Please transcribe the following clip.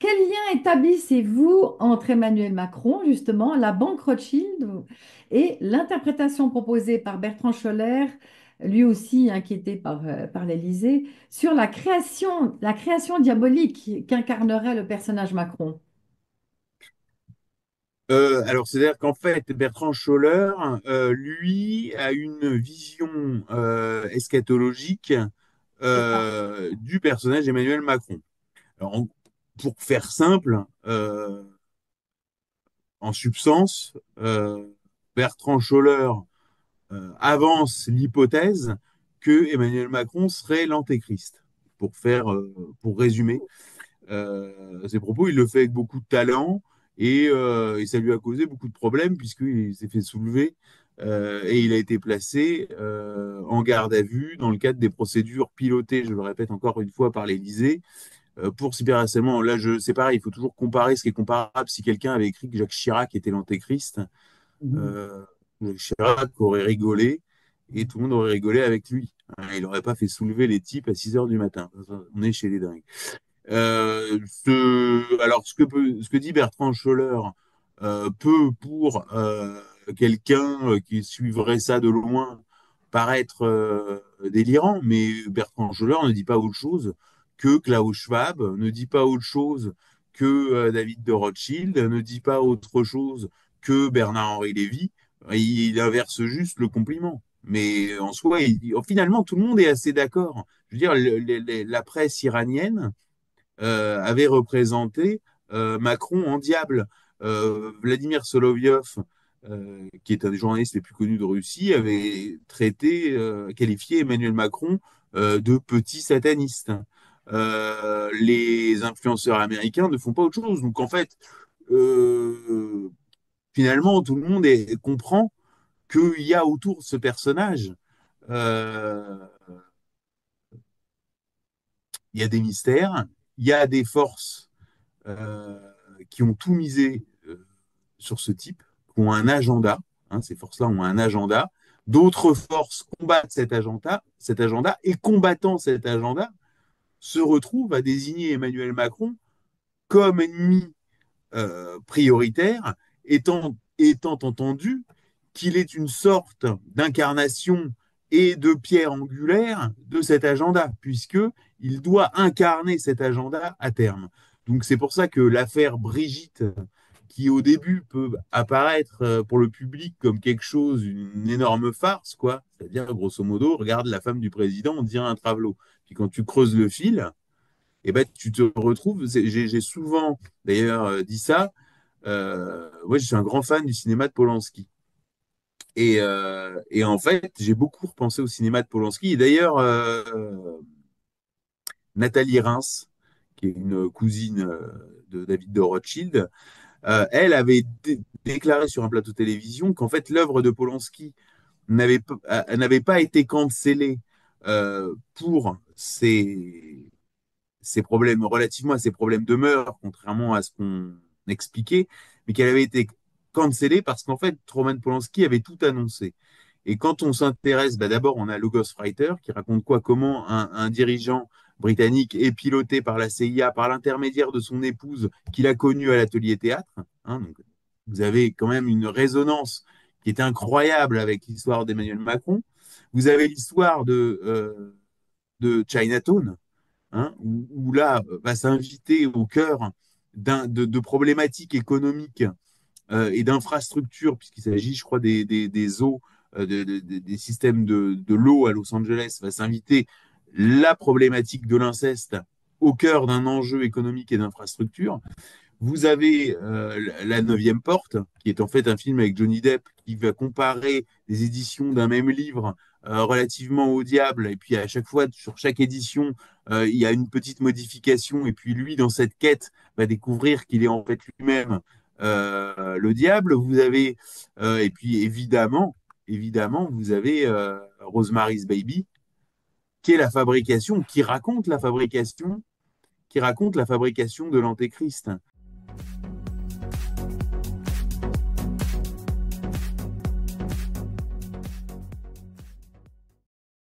quel lien établissez-vous entre Emmanuel Macron, justement, la banque Rothschild et l'interprétation proposée par Bertrand Scholler, lui aussi inquiété par l'Élysée, sur la création diabolique qu'incarnerait le personnage Macron? Alors, c'est-à-dire qu'en fait, Bertrand Scholler, lui, a une vision eschatologique C'est ça. du personnage Emmanuel Macron. Alors, pour faire simple, en substance, Bertrand Scholler avance l'hypothèse que Emmanuel Macron serait l'antéchrist. Pour résumer, ses propos, il le fait avec beaucoup de talent et ça lui a causé beaucoup de problèmes puisqu'il s'est fait soulever et il a été placé en garde à vue dans le cadre des procédures pilotées, je le répète encore une fois, par l'Élysée pour cyberharcèlement. Là, c'est pareil, il faut toujours comparer ce qui est comparable. Si quelqu'un avait écrit que Jacques Chirac était l'antéchrist, Mhm. euh, Jacques Chirac aurait rigolé et tout le monde aurait rigolé avec lui. Il n'aurait pas fait soulever les types à 6 heures du matin. On est chez les dingues. Alors, ce que dit Bertrand Scholler peut, pour quelqu'un qui suivrait ça de loin, paraître délirant, mais Bertrand Scholler ne dit pas autre chose que Klaus Schwab, ne dit pas autre chose que David de Rothschild, ne dit pas autre chose que Bernard-Henri Lévy. Il inverse juste le compliment. Mais en soi, finalement, tout le monde est assez d'accord. Je veux dire, la presse iranienne avait représenté Macron en diable. Vladimir Solovyov, qui est un des journalistes les plus connus de Russie, avait qualifié Emmanuel Macron de petit sataniste. Les influenceurs américains ne font pas autre chose. Donc en fait, euh, finalement, tout le monde comprend qu'il y a autour de ce personnage, euh, il y a des mystères, il y a des forces euh, qui ont tout misé sur ce type, qui ont un agenda. Hein, ces forces-là ont un agenda. D'autres forces combattent cet agenda, et combattant cet agenda, se retrouvent à désigner Emmanuel Macron comme ennemi prioritaire, étant entendu qu'il est une sorte d'incarnation et de pierre angulaire de cet agenda, puisqu'il doit incarner cet agenda à terme. Donc c'est pour ça que l'affaire Brigitte, qui au début peut apparaître pour le public comme quelque chose, une énorme farce, quoi, c'est-à-dire grosso modo, regarde la femme du président, on dirait un travelot. Puis quand tu creuses le fil, et ben, tu te retrouves, j'ai souvent d'ailleurs dit ça, moi je suis un grand fan du cinéma de Polanski. Et en fait, j'ai beaucoup repensé au cinéma de Polanski. Et d'ailleurs, Nathalie Reims, qui est une cousine de David de Rothschild, elle avait déclaré sur un plateau de télévision qu'en fait, l'œuvre de Polanski n'avait pas été cancellée pour ses problèmes, relativement à ses problèmes de mœurs, contrairement à ce qu'on expliquait, mais qu'elle avait été cancellée parce qu'en fait, Roman Polanski avait tout annoncé. Et quand on s'intéresse, bah d'abord, on a le Ghostwriter qui raconte quoi, comment un dirigeant britannique est piloté par la CIA par l'intermédiaire de son épouse qu'il a connue à l'atelier théâtre. Hein, donc, vous avez quand même une résonance qui est incroyable avec l'histoire d'Emmanuel Macron. Vous avez l'histoire de Chinatown, hein, où là va s'inviter au cœur de problématiques économiques et d'infrastructures, puisqu'il s'agit, je crois, des eaux, des systèmes de l'eau à Los Angeles, va s'inviter la problématique de l'inceste au cœur d'un enjeu économique et d'infrastructure. Vous avez La Neuvième Porte, qui est en fait un film avec Johnny Depp qui va comparer les éditions d'un même livre relativement au diable. Et puis à chaque fois, sur chaque édition, il y a une petite modification. Et puis lui, dans cette quête, va découvrir qu'il est en fait lui-même le diable. Et puis évidemment, vous avez Rosemary's Baby, qui est la fabrication, qui raconte la fabrication de l'Antéchrist.